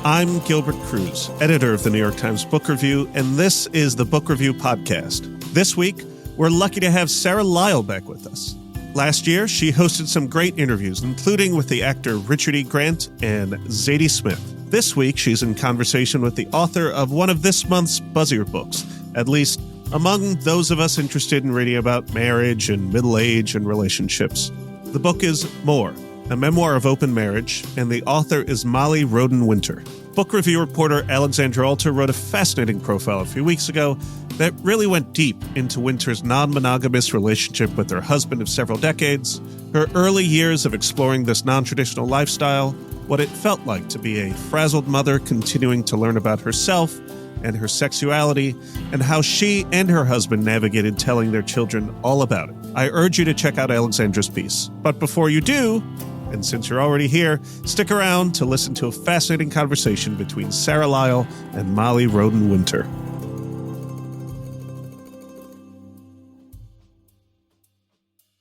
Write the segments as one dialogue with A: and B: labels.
A: I'm Gilbert Cruz, editor of the New York Times Book Review, and this is the Book Review Podcast. This week, we're lucky to have Sarah Lyall back with us. Last year, she hosted some great interviews, including with the actor Richard E. Grant and Zadie Smith. This week, she's in conversation with the author of one of this month's buzzier books, at least among those of us interested in reading about marriage and middle age and relationships. The book is More, a memoir of open marriage, and the author is Molly Roden-Winter. Book review reporter Alexandra Alter wrote a fascinating profile a few weeks ago that really went deep into Winter's non-monogamous relationship with her husband of several decades, her early years of exploring this non-traditional lifestyle, what it felt like to be a frazzled mother continuing to learn about herself and her sexuality, and how she and her husband navigated telling their children all about it. I urge you to check out Alexandra's piece. But before you do, and since you're already here, stick around to listen to a fascinating conversation between Sarah Lyall and Molly Roden-Winter.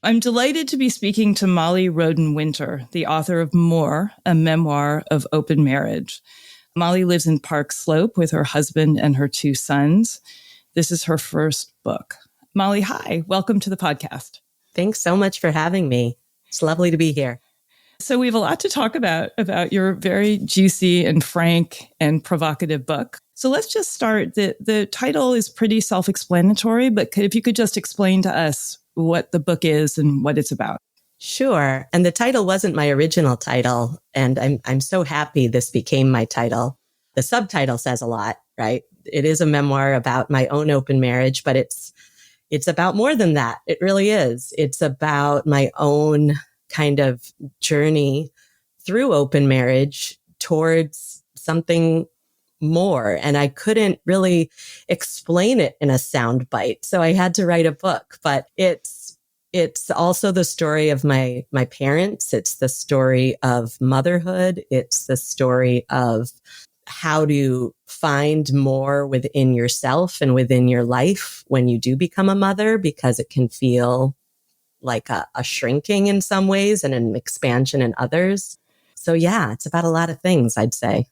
B: I'm delighted to be speaking to Molly Roden-Winter, the author of More, a memoir of open marriage. Molly lives in Park Slope with her husband and her two sons. This is her first book. Molly, hi. Welcome to the podcast.
C: Thanks so much for having me. It's lovely to be here.
B: So we have a lot to talk about your very juicy and frank and provocative book. So let's just start. The title is pretty self-explanatory, but if you could just explain to us what the book is and what it's about.
C: Sure. And the title wasn't my original title, and I'm so happy this became my title. The subtitle says a lot, right? It is a memoir about my own open marriage, but it's about more than that. It really is. It's about my own kind of journey through open marriage towards something more. And I couldn't really explain it in a sound bite. So I had to write a book, but it's also the story of my parents. It's the story of motherhood. It's the story of how to find more within yourself and within your life when you do become a mother, because it can feel like a shrinking in some ways and an expansion in others. So yeah, it's about a lot of things, I'd say.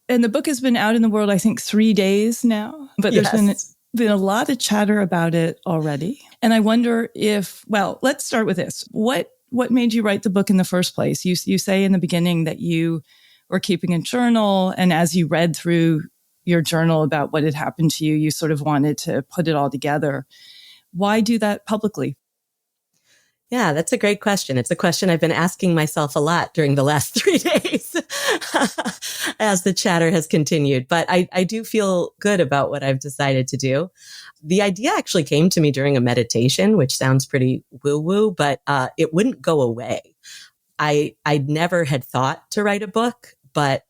B: And the book has been out in the world, I think, 3 days now, but
C: Yes.
B: There's been a lot of chatter about it already. And I wonder let's start with this. What made you write the book in the first place? You say in the beginning that you were keeping a journal, and as you read through your journal about what had happened to you, you sort of wanted to put it all together. Why do that publicly?
C: Yeah, that's a great question. It's a question I've been asking myself a lot during the last 3 days as the chatter has continued. But I do feel good about what I've decided to do. The idea actually came to me during a meditation, which sounds pretty woo-woo, but it wouldn't go away. I never had thought to write a book, but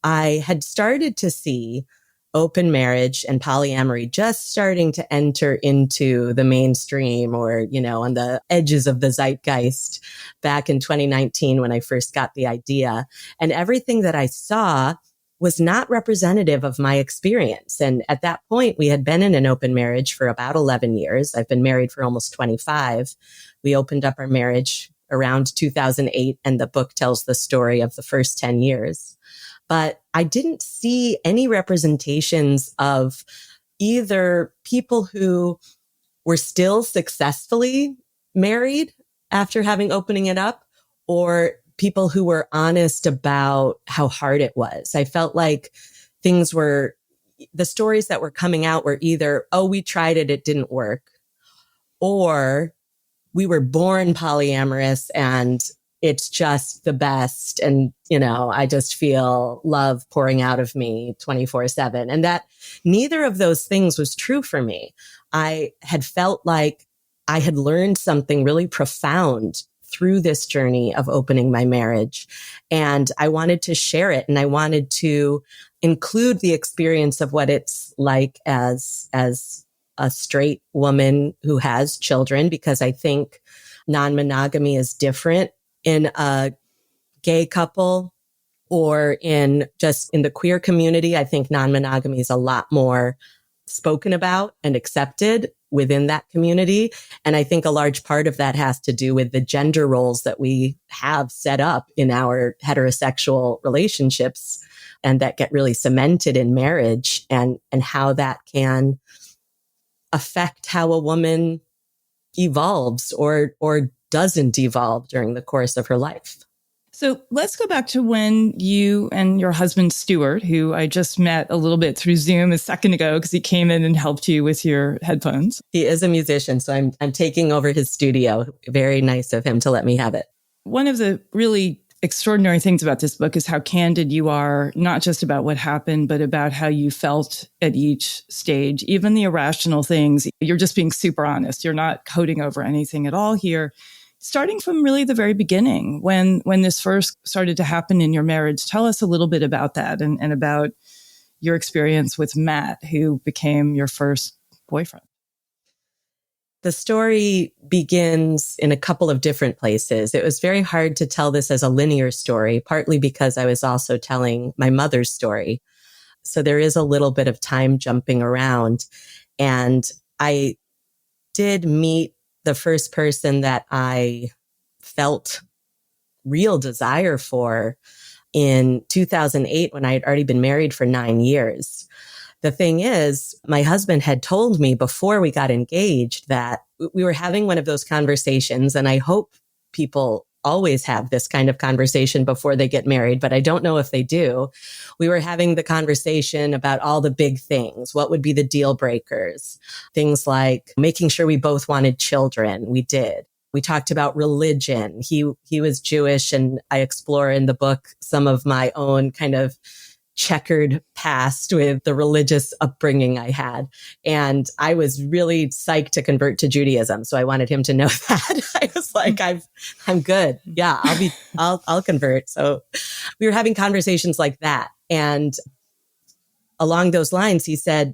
C: I had started to see open marriage and polyamory just starting to enter into the mainstream, or, on the edges of the zeitgeist back in 2019 when I first got the idea. And everything that I saw was not representative of my experience. And at that point, we had been in an open marriage for about 11 years. I've been married for almost 25. We opened up our marriage around 2008, and the book tells the story of the first 10 years. But I didn't see any representations of either people who were still successfully married after having opening it up, or people who were honest about how hard it was. I felt like the stories that were coming out were either, oh, we tried it, it didn't work, or we were born polyamorous and it's just the best. And, I just feel love pouring out of me 24/7. And that neither of those things was true for me. I had felt like I had learned something really profound through this journey of opening my marriage. And I wanted to share it. And I wanted to include the experience of what it's like as a straight woman who has children, because I think non-monogamy is different in a gay couple or in the queer community. I think non-monogamy is a lot more spoken about and accepted within that community. And I think a large part of that has to do with the gender roles that we have set up in our heterosexual relationships and that get really cemented in marriage, and how that can affect how a woman evolves or doesn't evolve during the course of her life.
B: So let's go back to when you and your husband, Stuart, who I just met a little bit through Zoom a second ago because he came in and helped you with your headphones.
C: He is a musician, so I'm taking over his studio. Very nice of him to let me have it.
B: One of the really extraordinary things about this book is how candid you are, not just about what happened, but about how you felt at each stage, even the irrational things. You're just being super honest. You're not coding over anything at all here. Starting from really the very beginning, when this first started to happen in your marriage, tell us a little bit about that and about your experience with Matt, who became your first boyfriend.
C: The story begins in a couple of different places. It was very hard to tell this as a linear story, partly because I was also telling my mother's story. So there is a little bit of time jumping around. And I did meet the first person that I felt real desire for in 2008 when I had already been married for 9 years. The thing is, my husband had told me before we got engaged that we were having one of those conversations, and I hope people always have this kind of conversation before they get married, but I don't know if they do. We were having the conversation about all the big things. What would be the deal breakers? Things like making sure we both wanted children. We did. We talked about religion. He was Jewish, and I explore in the book some of my own kind of checkered past with the religious upbringing I had. And I was really psyched to convert to Judaism. So I wanted him to know that. I was like, I'm good. Yeah, I'll convert. So we were having conversations like that. And along those lines, he said,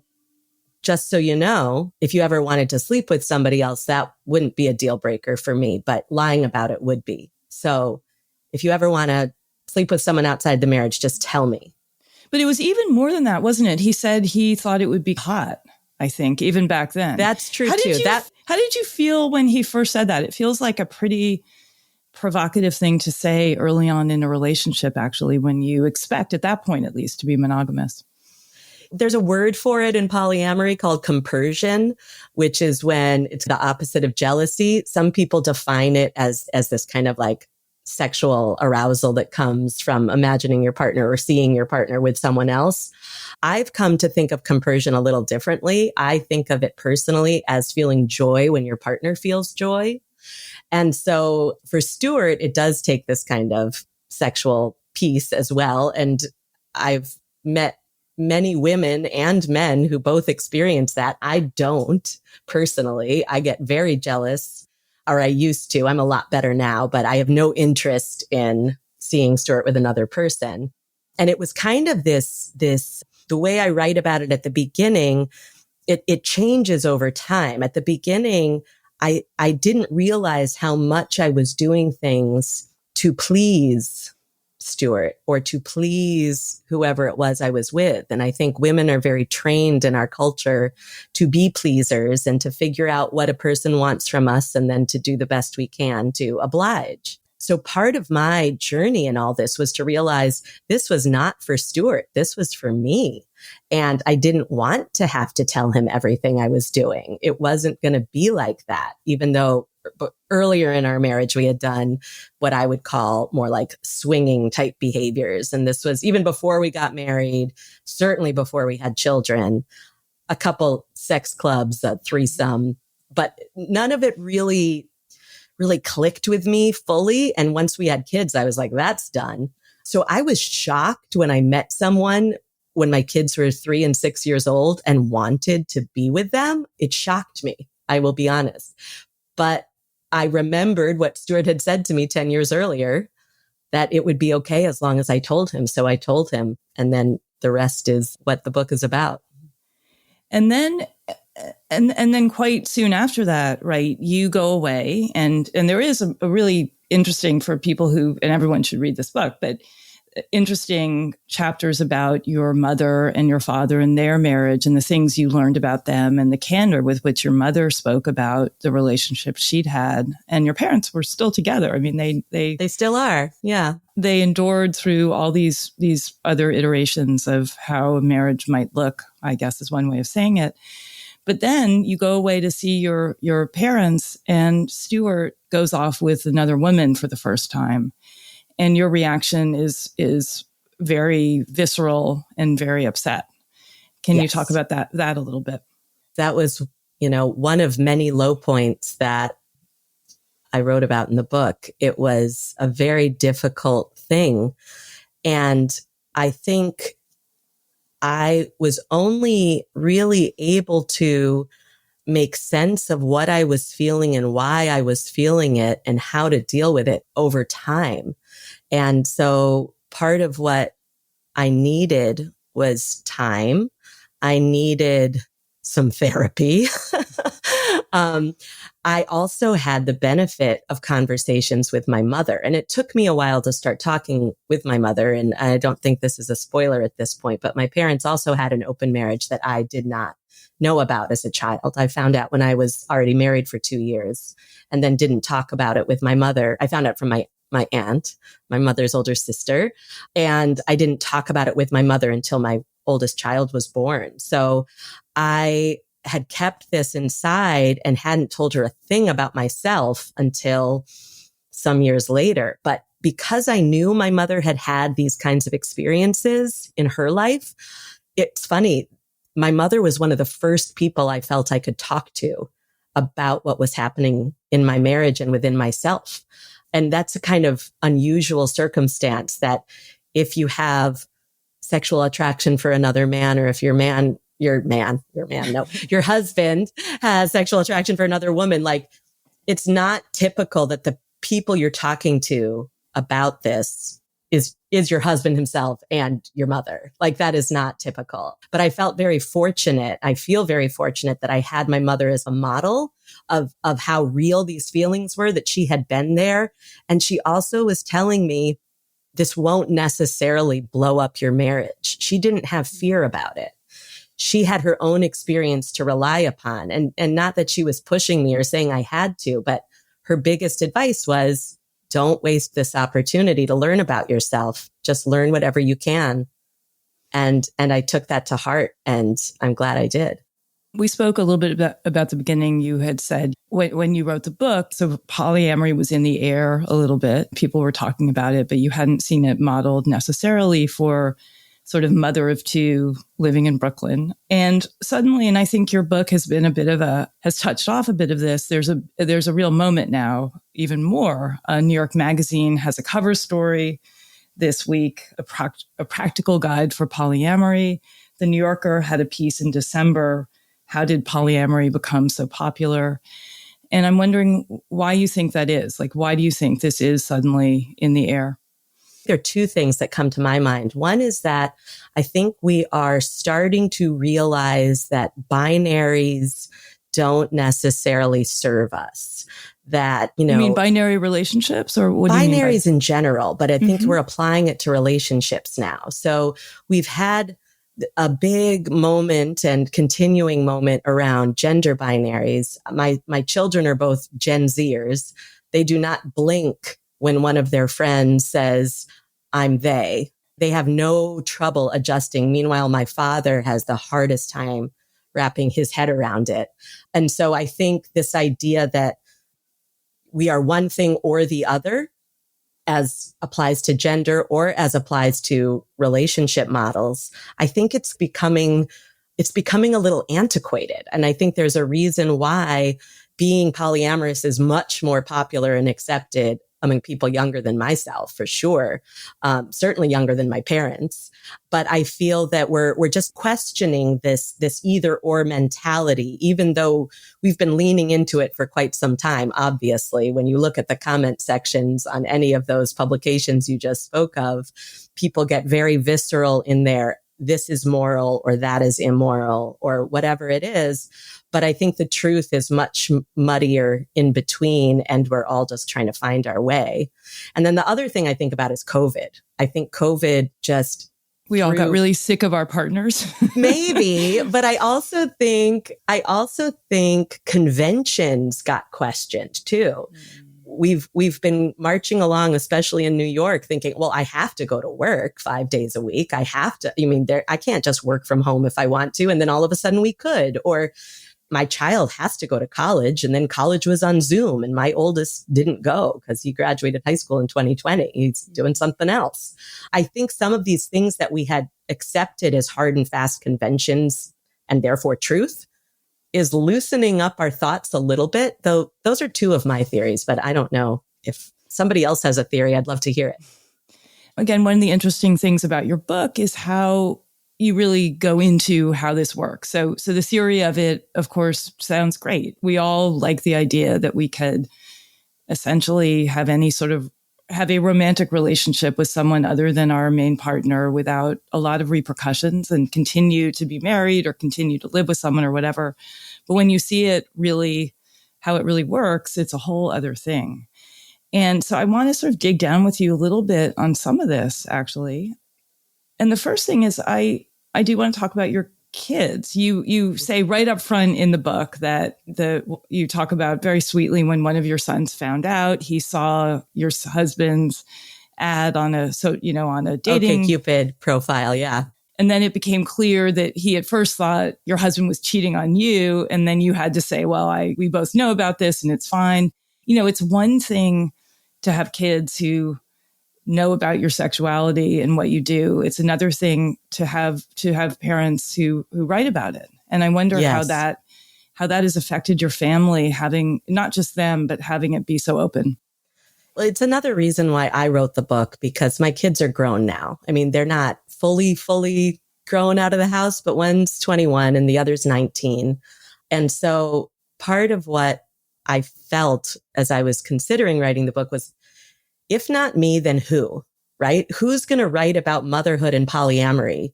C: just so you know, if you ever wanted to sleep with somebody else, that wouldn't be a deal breaker for me, but lying about it would be. So if you ever want to sleep with someone outside the marriage, just tell me.
B: But it was even more than that, wasn't it? He said he thought it would be hot, I think, even back then.
C: That's true, too.
B: How did you feel when he first said that? It feels like a pretty provocative thing to say early on in a relationship, actually, when you expect, at that point at least, to be monogamous.
C: There's a word for it in polyamory called compersion, which is when it's the opposite of jealousy. Some people define it as this kind of like sexual arousal that comes from imagining your partner or seeing your partner with someone else. I've come to think of compersion a little differently. I think of it personally as feeling joy when your partner feels joy. And so for Stuart, it does take this kind of sexual piece as well. And I've met many women and men who both experience that. I don't personally. I get very jealous, or I used to. I'm a lot better now, but I have no interest in seeing Stuart with another person. And it was kind of this, the way I write about it at the beginning, it changes over time. At the beginning, I didn't realize how much I was doing things to please Stuart or to please whoever it was I was with. And I think women are very trained in our culture to be pleasers and to figure out what a person wants from us and then to do the best we can to oblige. So part of my journey in all this was to realize this was not for Stuart. This was for me. And I didn't want to have to tell him everything I was doing. It wasn't going to be like that, even though earlier in our marriage, we had done what I would call more like swinging type behaviors. And this was even before we got married, certainly before we had children, a couple sex clubs, a threesome, but none of it really clicked with me fully. And once we had kids, I was like, that's done. So I was shocked when I met someone when my kids were 3 and 6 years old and wanted to be with them. It shocked me, I will be honest. But I remembered what Stuart had said to me 10 years earlier, that it would be okay as long as I told him. So I told him. And then the rest is what the book is about.
B: And then and then quite soon after that, right, you go away. And there is a really interesting for people who, and everyone should read this book, but interesting chapters about your mother and your father and their marriage and the things you learned about them and the candor with which your mother spoke about the relationship she'd had. And your parents were still together. I mean,
C: they still are. Yeah.
B: They endured through all these other iterations of how a marriage might look, I guess is one way of saying it. But then you go away to see your parents, and Stuart goes off with another woman for the first time. And your reaction is very visceral and very upset. Can you talk about that a little bit?
C: That was, one of many low points that I wrote about in the book. It was a very difficult thing. And I think I was only really able to make sense of what I was feeling and why I was feeling it and how to deal with it over time. And so part of what I needed was time. I needed some therapy. I also had the benefit of conversations with my mother, and it took me a while to start talking with my mother. And I don't think this is a spoiler at this point, but my parents also had an open marriage that I did not know about as a child. I found out when I was already married for 2 years and then didn't talk about it with my mother. I found out from my aunt, my mother's older sister, and I didn't talk about it with my mother until my oldest child was born. So I had kept this inside and hadn't told her a thing about myself until some years later. But because I knew my mother had had these kinds of experiences in her life, it's funny. My mother was one of the first people I felt I could talk to about what was happening in my marriage and within myself. And that's a kind of unusual circumstance that if you have sexual attraction for another man, or if your husband has sexual attraction for another woman, like, it's not typical that the people you're talking to about this is your husband himself and your mother. Like, that is not typical. But I felt very fortunate. I feel very fortunate that I had my mother as a model of how real these feelings were, that she had been there. And she also was telling me, this won't necessarily blow up your marriage. She didn't have fear about it. She had her own experience to rely upon. And not that she was pushing me or saying I had to, but her biggest advice was, don't waste this opportunity to learn about yourself. Just learn whatever you can. And I took that to heart, and I'm glad I did.
B: We spoke a little bit about the beginning. You had said when you wrote the book, so polyamory was in the air a little bit. People were talking about it, but you hadn't seen it modeled necessarily for sort of mother of two living in Brooklyn. And suddenly, and I think your book has been has touched off a bit of this. There's a real moment now, even more. New York Magazine has a cover story this week, a practical guide for polyamory. The New Yorker had a piece in December. How did polyamory become so popular? And I'm wondering why you think that is. Like, why do you think this is suddenly in the air?
C: There are two things that come to my mind. One is that I think we are starting to realize that binaries don't necessarily serve us. That,
B: You mean binary relationships, or what do you mean?
C: Binaries in general, but I think we're applying it to relationships now. So we've had a big moment and continuing moment around gender binaries. My children are both Gen Zers. They do not blink when one of their friends says, I'm they. They have no trouble adjusting. Meanwhile, my father has the hardest time wrapping his head around it. And so I think this idea that we are one thing or the other, as applies to gender or as applies to relationship models, I think it's becoming a little antiquated. And I think there's a reason why being polyamorous is much more popular and accepted among people younger than myself, for sure. Certainly younger than my parents. But I feel that we're just questioning this either or mentality, even though we've been leaning into it for quite some time. Obviously, when you look at the comment sections on any of those publications you just spoke of, people get very visceral in their this is moral or that is immoral or whatever it is. But I think the truth is much muddier in between, and we're all just trying to find our way. And then the other thing I think about is COVID. I think COVID just
B: we all got really sick of our partners.
C: Maybe, but I also think conventions got questioned too. We've been marching along, especially in New York, thinking, well, I have to go to work 5 days a week. I can't just work from home if I want to. And then all of a sudden we could, or my child has to go to college, and then college was on Zoom, and my oldest didn't go because he graduated high school in 2020. He's doing something else. I think some of these things that we had accepted as hard and fast conventions and therefore truth is loosening up our thoughts a little bit, though those are two of my theories, but I don't know if somebody else has a theory. I'd love to hear it.
B: Again, one of the interesting things about your book is how you really go into how this works. So the theory of it, of course, sounds great. We all like the idea that we could essentially have a romantic relationship with someone other than our main partner without a lot of repercussions and continue to be married or continue to live with someone or whatever. But when you see it really, how it really works, it's a whole other thing. And so I want to sort of dig down with you a little bit on some of this, actually. And the first thing is I do want to talk about your kids. You say right up front in the book that you talk about very sweetly when one of your sons found out, he saw your husband's ad on a dating
C: OkCupid profile. Yeah.
B: And then it became clear that he at first thought your husband was cheating on you. And then you had to say, well, we both know about this and it's fine. It's one thing to have kids who know about your sexuality and what you do. It's another thing to have parents who write about it. And I wonder how that has affected your family, having not just them, but having it be so open.
C: Well, it's another reason why I wrote the book, because my kids are grown now. I mean, they're not fully grown out of the house, but one's 21 and the other's 19. And so part of what I felt as I was considering writing the book was, if not me, then who, right? Who's going to write about motherhood and polyamory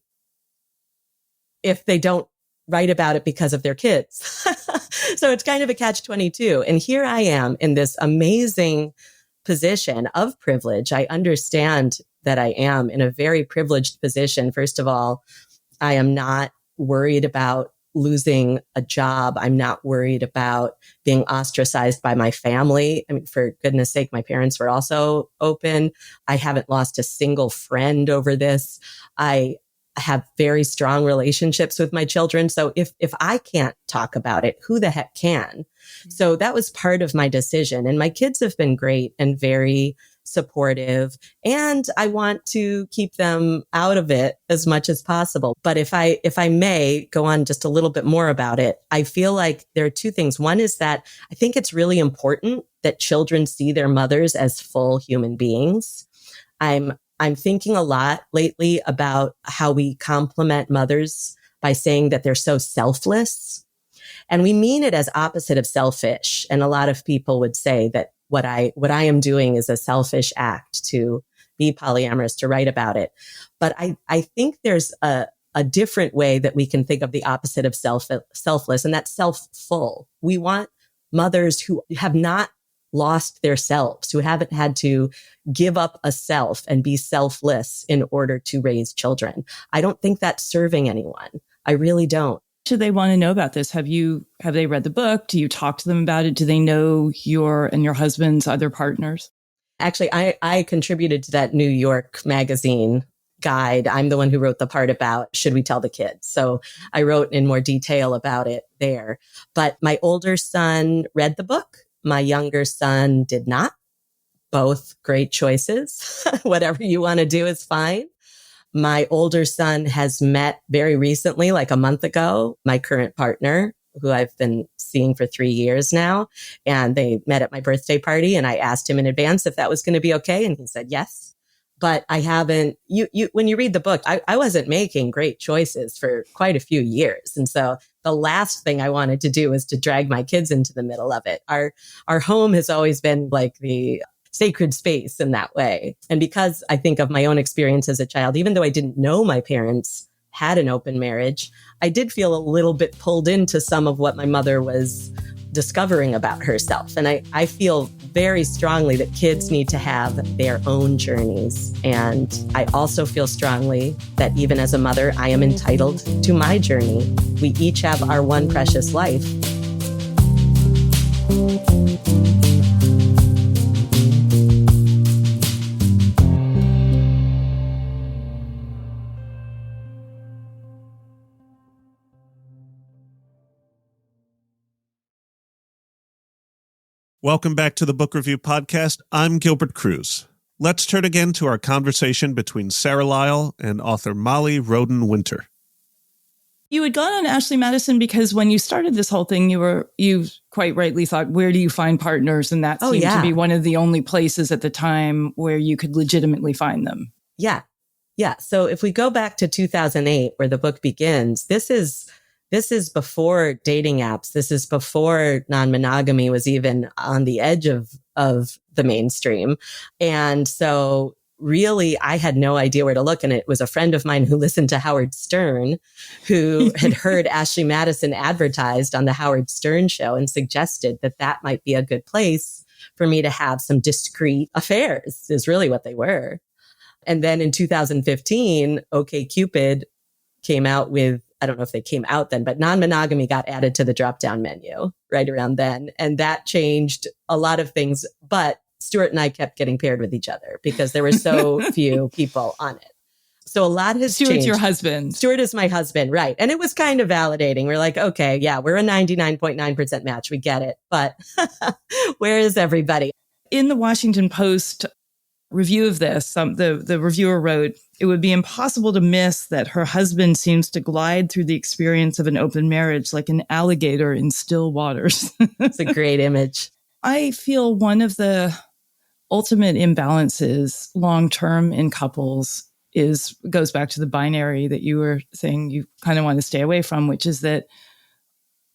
C: if they don't write about it because of their kids? So it's kind of a catch-22. And here I am in this amazing position of privilege. I understand that I am in a very privileged position. First of all, I am not worried about losing a job. I'm not worried about being ostracized by my family. I mean, for goodness sake, my parents were also open. I haven't lost a single friend over this. I have very strong relationships with my children. So if I can't talk about it, who the heck can? So that was part of my decision. And my kids have been great and very supportive. And I want to keep them out of it as much as possible. But if I may go on just a little bit more about it, I feel like there are two things. One is that I think it's really important that children see their mothers as full human beings. I'm thinking a lot lately about how we compliment mothers by saying that they're so selfless. And we mean it as opposite of selfish. And a lot of people would say that what I am doing is a selfish act to be polyamorous, to write about it. But I think there's a different way that we can think of the opposite of selfless, and that's self-full. We want mothers who have not lost their selves, who haven't had to give up a self and be selfless in order to raise children. I don't think that's serving anyone. I really don't.
B: Should they want to know about this? Have they read the book? Do you talk to them about it? Do they know your and your husband's other partners?
C: Actually, I contributed to that New York Magazine guide. I'm the one who wrote the part about should we tell the kids? So I wrote in more detail about it there. But my older son read the book. My younger son did not. Both great choices. Whatever you want to do is fine. My older son has met very recently, like a month ago, my current partner, who I've been seeing for 3 years now. And they met at my birthday party. And I asked him in advance if that was going to be okay. And he said yes. But I haven't, when you read the book, I wasn't making great choices for quite a few years. And so the last thing I wanted to do was to drag my kids into the middle of it. Our home has always been like the sacred space in that way. And because I think of my own experience as a child, even though I didn't know my parents had an open marriage, I did feel a little bit pulled into some of what my mother was discovering about herself. And I feel very strongly that kids need to have their own journeys. And I also feel strongly that even as a mother, I am entitled to my journey. We each have our one precious life.
A: Welcome back to the Book Review Podcast. I'm Gilbert Cruz. Let's turn again to our conversation between Sarah Lyall and author Molly Roden Winter.
B: You had gone on Ashley Madison because when you started this whole thing, you quite rightly thought, where do you find partners? And that seemed to be one of the only places at the time where you could legitimately find them.
C: Yeah. So if we go back to 2008, where the book begins, this is before dating apps. This is before non-monogamy was even on the edge of the mainstream. And so really, I had no idea where to look. And it was a friend of mine who listened to Howard Stern, who had heard Ashley Madison advertised on the Howard Stern show and suggested that that might be a good place for me to have some discreet affairs, is really what they were. And then in 2015, OkCupid came out with, I don't know if they came out then, but non-monogamy got added to the drop-down menu right around then. And that changed a lot of things. But Stuart and I kept getting paired with each other because there were so few people on it. So a lot has changed.
B: Stuart's your husband.
C: Stuart is my husband, right. And it was kind of validating. We're like, okay, yeah, we're a 99.9% match. We get it. But where is everybody?
B: In the Washington Post review of this, the reviewer wrote, it would be impossible to miss that her husband seems to glide through the experience of an open marriage like an alligator in still waters.
C: It's a great image.
B: I feel one of the ultimate imbalances long-term in couples goes back to the binary that you were saying you kind of want to stay away from, which is that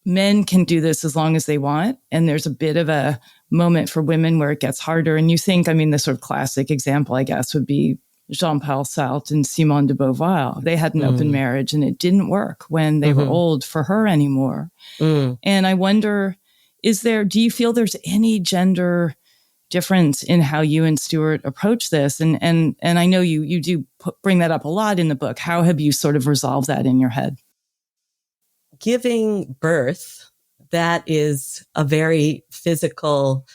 B: men can do this as long as they want. And there's a bit of a moment for women where it gets harder. And you think, the sort of classic example, I guess, would be Jean-Paul Sartre and Simone de Beauvoir. They had an open marriage and it didn't work when they were old for her anymore. And I wonder, do you feel there's any gender difference in how you and Stuart approach this? And I know you do bring that up a lot in the book. How have you sort of resolved that in your head?
C: Giving birth, that is a very physical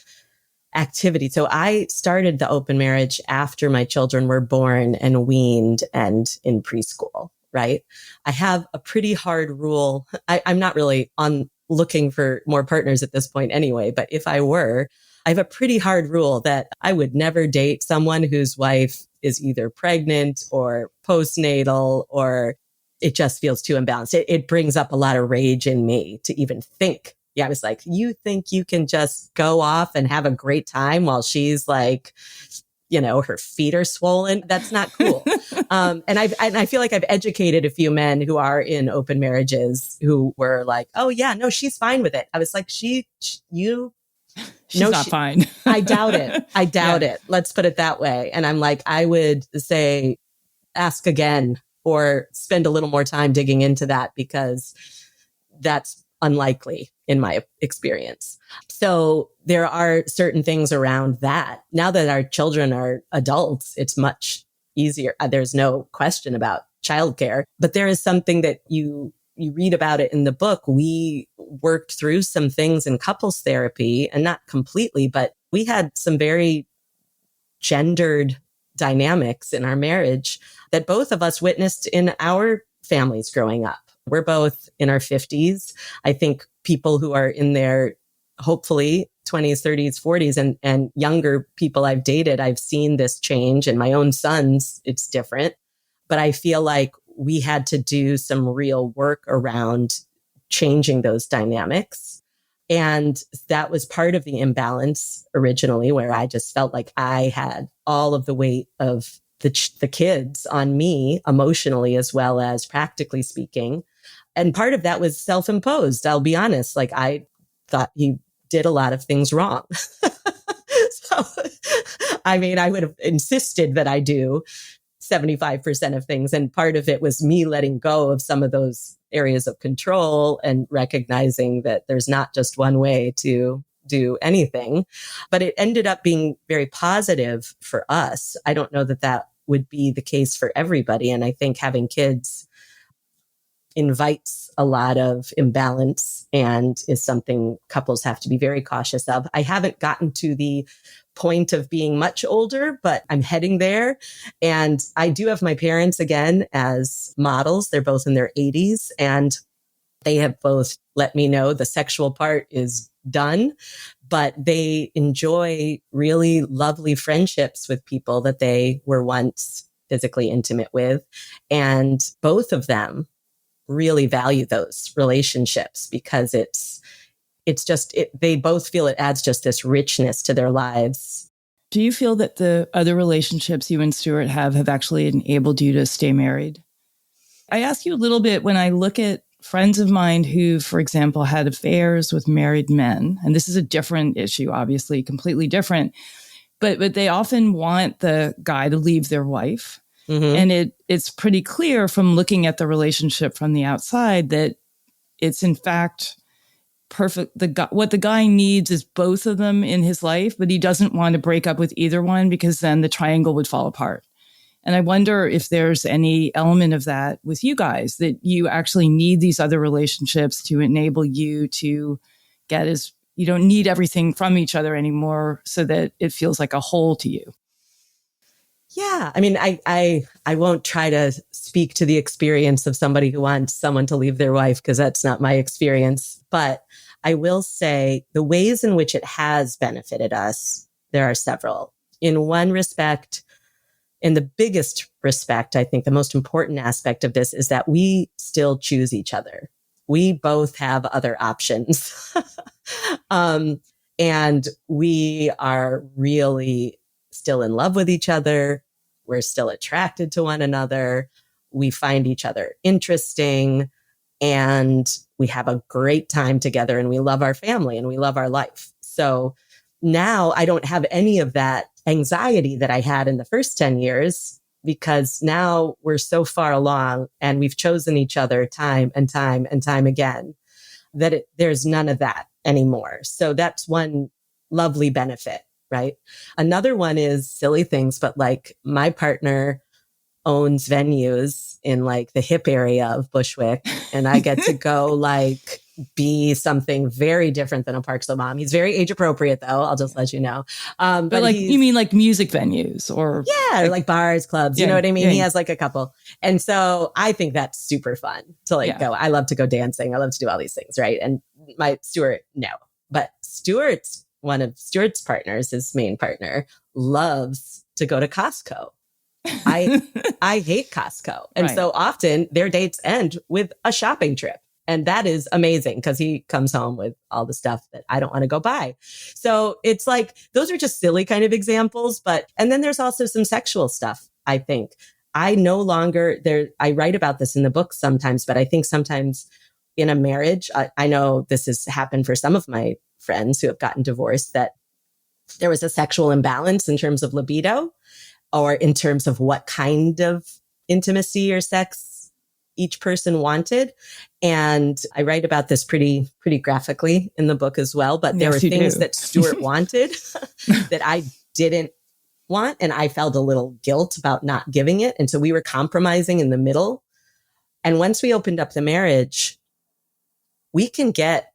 C: activity. So I started the open marriage after my children were born and weaned and in preschool, right? I have a pretty hard rule. I'm not really looking for more partners at this point anyway, but if I were, I have a pretty hard rule that I would never date someone whose wife is either pregnant or postnatal, or it just feels too imbalanced. It brings up a lot of rage in me to even think. Yeah, I was like, you think you can just go off and have a great time while she's like, her feet are swollen? That's not cool. And I feel like I've educated a few men who are in open marriages who were like, oh yeah, no, she's fine with it. I was like, she's not
B: fine.
C: I doubt it. It. Let's put it that way. And I'm like, I would say, ask again or spend a little more time digging into that, because that's unlikely in my experience. So there are certain things around that. Now that our children are adults, it's much easier. There's no question about childcare, but there is something that you read about it in the book. We worked through some things in couples therapy, and not completely, but we had some very gendered dynamics in our marriage that both of us witnessed in our families growing up. We're both in our 50s. I think people who are in their, hopefully, 20s, 30s, 40s, and younger people I've dated, I've seen this change. And my own sons, it's different. But I feel like we had to do some real work around changing those dynamics. And that was part of the imbalance originally, where I just felt like I had all of the weight of the kids on me emotionally, as well as practically speaking. And part of that was self-imposed. I'll be honest. Like, I thought he did a lot of things wrong. So, I would have insisted that I do 75% of things. And part of it was me letting go of some of those areas of control and recognizing that there's not just one way to do anything. But it ended up being very positive for us. I don't know that that would be the case for everybody. And I think having kids invites a lot of imbalance and is something couples have to be very cautious of. I haven't gotten to the point of being much older, but I'm heading there. And I do have my parents again as models. They're both in their 80s, and they have both let me know the sexual part is done, but they enjoy really lovely friendships with people that they were once physically intimate with. And both of them really value those relationships because they both feel it adds just this richness to their lives.
B: Do you feel that the other relationships you and Stuart have actually enabled you to stay married? I ask you a little bit when I look at friends of mine who, for example, had affairs with married men, and this is a different issue, obviously, completely different, but they often want the guy to leave their wife. Mm-hmm. And it's pretty clear from looking at the relationship from the outside that it's in fact perfect. What the guy needs is both of them in his life, but he doesn't want to break up with either one because then the triangle would fall apart. And I wonder if there's any element of that with you guys, that you actually need these other relationships to enable you to you don't need everything from each other anymore so that it feels like a whole to you.
C: Yeah. I mean, I won't try to speak to the experience of somebody who wants someone to leave their wife because that's not my experience. But I will say the ways in which it has benefited us, there are several. In one respect, in the biggest respect, I think the most important aspect of this is that we still choose each other. We both have other options. And we are really still in love with each other. We're still attracted to one another. We find each other interesting, and we have a great time together, and we love our family and we love our life. So now I don't have any of that anxiety that I had in the first 10 years because now we're so far along and we've chosen each other time and time and time again that there's none of that anymore. So that's one lovely benefit. Right. Another one is silly things, but like my partner owns venues in like the hip area of Bushwick, and I get to go like be something very different than a Park Slope mom. He's very age appropriate though. I'll just let you know.
B: But like, you mean like music venues or?
C: Yeah. Or like bars, clubs, you know what I mean? Yeah. He has like a couple. And so I think that's super fun to go. I love to go dancing. I love to do all these things. Right. And Stuart, no, but one of Stuart's partners, his main partner, loves to go to Costco. I hate Costco. And so often their dates end with a shopping trip. And that is amazing because he comes home with all the stuff that I don't want to go buy. So it's like, those are just silly kind of examples. And then there's also some sexual stuff, I think. I write about this in the book sometimes, but I think sometimes in a marriage, I know this has happened for some of my friends who have gotten divorced, that there was a sexual imbalance in terms of libido or in terms of what kind of intimacy or sex each person wanted. And I write about this pretty graphically in the book as well. But there were things that Stuart wanted that I didn't want. And I felt a little guilt about not giving it. And so we were compromising in the middle. And once we opened up the marriage, we can get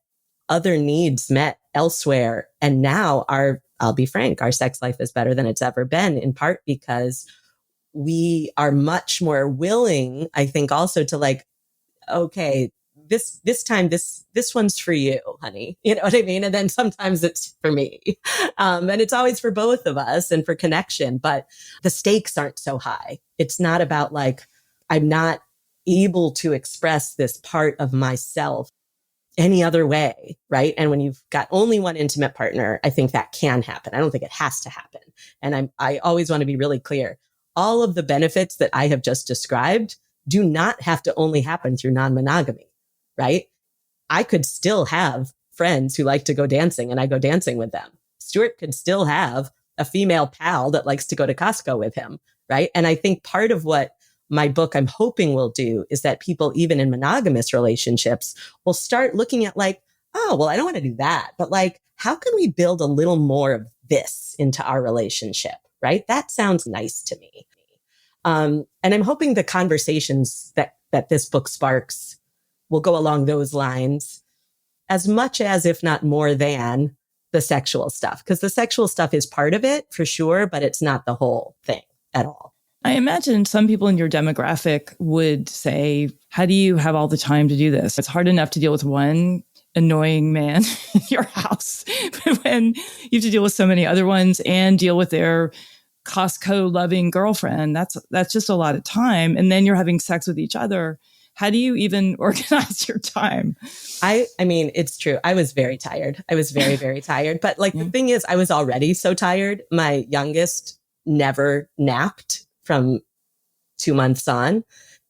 C: other needs met elsewhere. And now I'll be frank, our sex life is better than it's ever been, in part because we are much more willing, I think, also to like, okay, this time, this one's for you, honey. You know what I mean? And then sometimes it's for me. And it's always for both of us and for connection, but the stakes aren't so high. It's not about like, I'm not able to express this part of myself any other way, right? And when you've got only one intimate partner, I think that can happen. I don't think it has to happen. And I always want to be really clear. All of the benefits that I have just described do not have to only happen through non-monogamy, right? I could still have friends who like to go dancing and I go dancing with them. Stuart could still have a female pal that likes to go to Costco with him. right? And I think part of what my book I'm hoping will do is that people, even in monogamous relationships, will start looking at like, oh, well, I don't want to do that, but like, how can we build a little more of this into our relationship, right? That sounds nice to me. And I'm hoping the conversations that this book sparks will go along those lines as much as, if not more than, the sexual stuff. Because the sexual stuff is part of it for sure, but it's not the whole thing at all.
B: I imagine some people in your demographic would say, how do you have all the time to do this? It's hard enough to deal with one annoying man in your house when you have to deal with so many other ones and deal with their Costco loving girlfriend. That's just a lot of time. And then you're having sex with each other. How do you even organize your time?
C: I mean, it's true. I was very tired. I was very, very tired. But like the thing is, I was already so tired. My youngest never napped from 2 months on,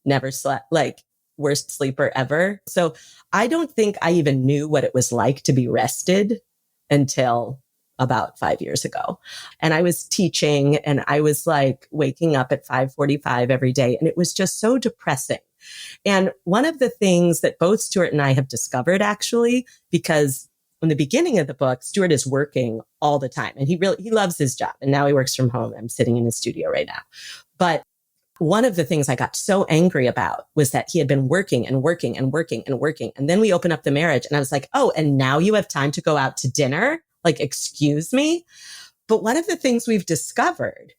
C: never slept, like worst sleeper ever. So I don't think I even knew what it was like to be rested until about 5 years ago. And I was teaching and I was like waking up at 5:45 every day. And it was just so depressing. And one of the things that both Stuart and I have discovered actually, because in the beginning of the book, Stuart is working all the time and he loves his job. And now he works from home. I'm sitting in his studio right now. But one of the things I got so angry about was that he had been working and working and working and working. And then we open up the marriage and I was like, oh, and now you have time to go out to dinner? Like, excuse me? But one of the things we've discovered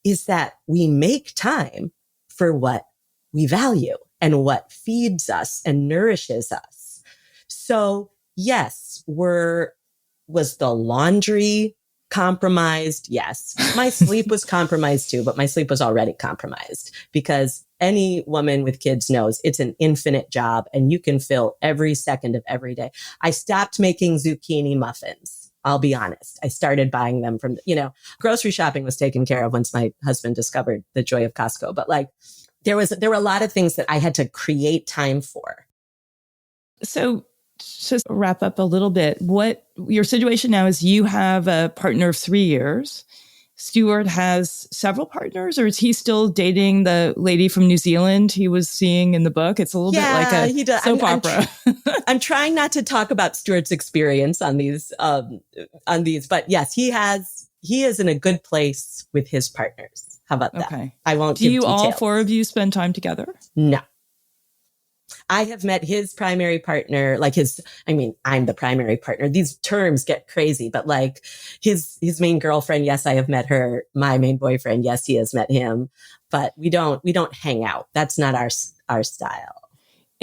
C: is that we make time for what we value and what feeds us and nourishes us. So yes, was the laundry compromised? Yes. My sleep was compromised too, but my sleep was already compromised because any woman with kids knows it's an infinite job and you can fill every second of every day. I stopped making zucchini muffins. I'll be honest. I started buying them from, grocery shopping was taken care of once my husband discovered the joy of Costco. But like there were a lot of things that I had to create time for.
B: So just wrap up a little bit. What your situation now is, you have a partner of 3 years. Stuart has several partners, or is he still dating the lady from New Zealand he was seeing in the book? It's a little bit like a soap opera.
C: I'm trying not to talk about Stuart's experience on these, but yes, he is in a good place with his partners. How about that?
B: Okay.
C: I won't.
B: Do you all four of you spend time together?
C: No. I have met his primary partner, I'm the primary partner. These terms get crazy, but like his main girlfriend, yes, I have met her. My main boyfriend, yes, he has met him, but we don't hang out. That's not our style.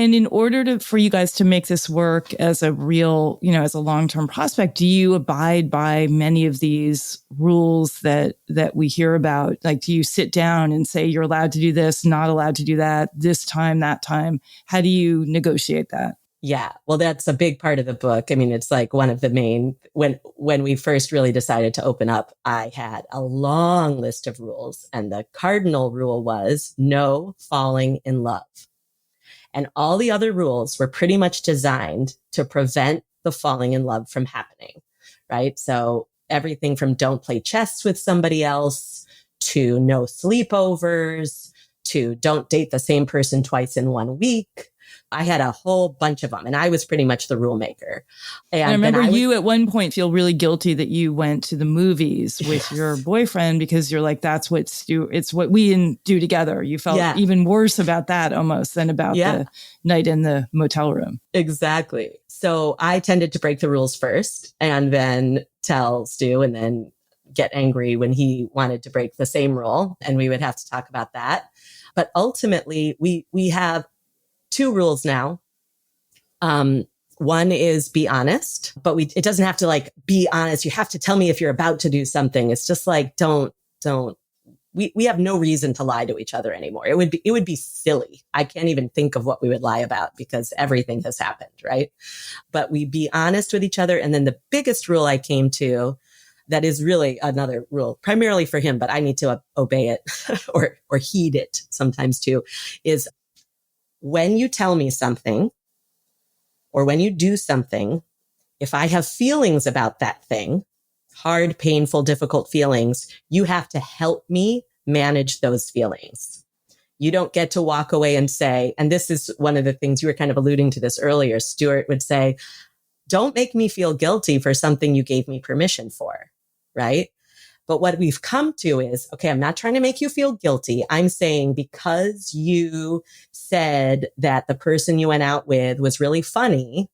B: And in order for you guys to make this work as a real, as a long-term prospect, do you abide by many of these rules that we hear about? Like, do you sit down and say you're allowed to do this, not allowed to do that, this time, that time? How do you negotiate that?
C: Yeah, well, that's a big part of the book. I mean, it's like one of the main, when we first really decided to open up, I had a long list of rules. And the cardinal rule was no falling in love. And all the other rules were pretty much designed to prevent the falling in love from happening, right? So everything from don't play chess with somebody else to no sleepovers to don't date the same person twice in 1 week. I had a whole bunch of them and I was pretty much the rule maker.
B: And I remember you at one point feel really guilty that you went to the movies with your boyfriend because you're like, it's what we do together. You felt even worse about that almost than about the night in the motel room.
C: Exactly. So I tended to break the rules first and then tell Stu and then get angry when he wanted to break the same rule. And we would have to talk about that. But ultimately we have 2 rules now. One is be honest, but it doesn't have to like be honest. You have to tell me if you're about to do something. It's just like, we have no reason to lie to each other anymore. It would be silly. I can't even think of what we would lie about because everything has happened, right? But we be honest with each other. And then the biggest rule I came to that is really another rule, primarily for him, but I need to obey it or heed it sometimes too, is when you tell me something or when you do something, if I have feelings about that thing, hard, painful, difficult feelings, you have to help me manage those feelings. You don't get to walk away and say, and this is one of the things you were kind of alluding to this earlier, Stuart would say, don't make me feel guilty for something you gave me permission for, right? But what we've come to is, okay, I'm not trying to make you feel guilty. I'm saying because you said that the person you went out with was really funny,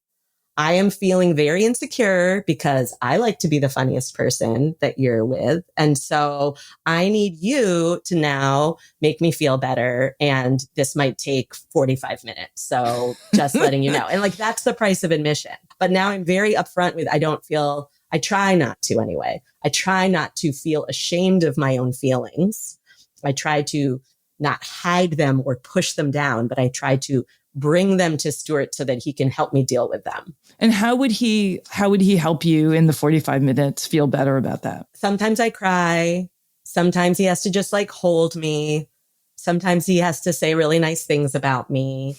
C: I am feeling very insecure because I like to be the funniest person that you're with. And so I need you to now make me feel better. And this might take 45 minutes. So just letting you know. And like, that's the price of admission. But now I'm very upfront with, I try not to anyway. I try not to feel ashamed of my own feelings. I try to not hide them or push them down, but I try to bring them to Stuart so that he can help me deal with them.
B: And how would he help you in the 45 minutes feel better about that?
C: Sometimes I cry. Sometimes he has to just like hold me. Sometimes he has to say really nice things about me.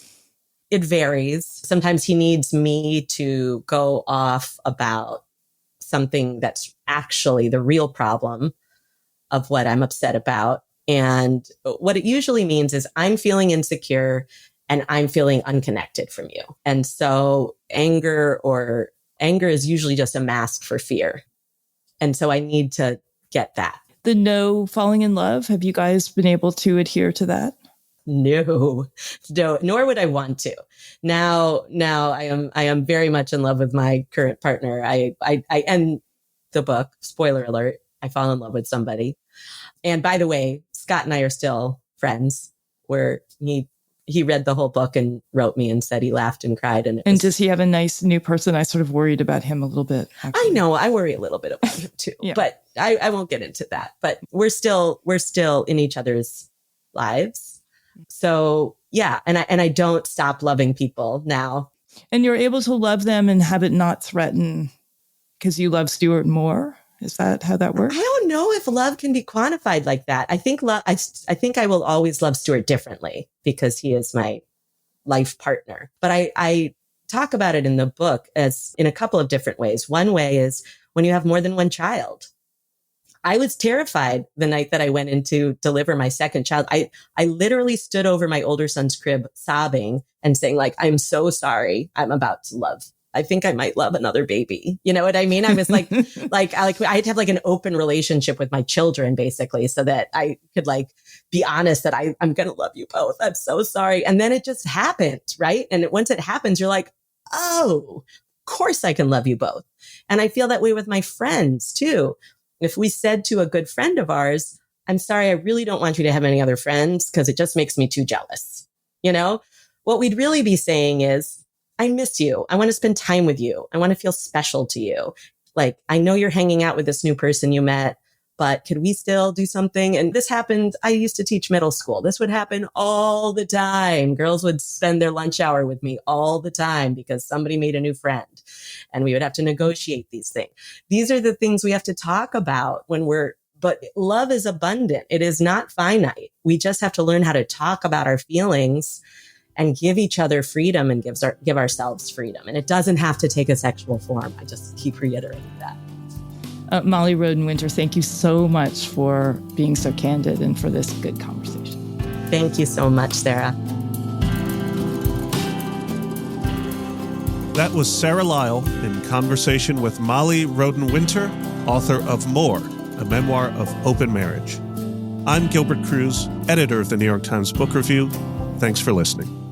C: It varies. Sometimes he needs me to go off about something that's actually the real problem of what I'm upset about. And what it usually means is I'm feeling insecure and I'm feeling unconnected from you. And so anger is usually just a mask for fear. And so I need to get that.
B: The no falling in love, have you guys been able to adhere to that?
C: No, nor would I want to. Now I am very much in love with my current partner. I end the book, spoiler alert, I fall in love with somebody. And by the way, Scott and I are still friends, where he read the whole book and wrote me and said he laughed and cried. And
B: does he have a nice new person? I sort of worried about him a little bit. Actually.
C: I know. I worry a little bit about him too, yeah. But I won't get into that. But we're still in each other's lives. So yeah. And I don't stop loving people now.
B: And you're able to love them and have it not threaten because you love Stuart more? Is that how that works?
C: I don't know if love can be quantified like that. I think I think I will always love Stuart differently because he is my life partner. But I talk about it in the book as in a couple of different ways. One way is when you have more than one child. I was terrified the night that I went in to deliver my second child. I literally stood over my older son's crib sobbing and saying like, I'm so sorry. I'm about to love. I think I might love another baby. You know what I mean? I was like, I had to have like an open relationship with my children, basically, so that I could like be honest that I'm going to love you both. I'm so sorry. And then it just happened, right? And once it happens, you're like, oh, of course I can love you both. And I feel that way with my friends too. If we said to a good friend of ours, I'm sorry, I really don't want you to have any other friends because it just makes me too jealous. You know, what we'd really be saying is, I miss you. I want to spend time with you. I want to feel special to you. Like, I know you're hanging out with this new person you met, but could we still do something? And this happened. I used to teach middle school. This would happen all the time. Girls would spend their lunch hour with me all the time because somebody made a new friend and we would have to negotiate these things. These are the things we have to talk about but love is abundant. It is not finite. We just have to learn how to talk about our feelings and give each other freedom and give ourselves freedom. And it doesn't have to take a sexual form. I just keep reiterating that.
B: Molly Roden-Winter, thank you so much for being so candid and for this good conversation.
C: Thank you so much, Sarah.
A: That was Sarah Lyall in conversation with Molly Roden-Winter, author of More, a memoir of open marriage. I'm Gilbert Cruz, editor of the New York Times Book Review. Thanks for listening.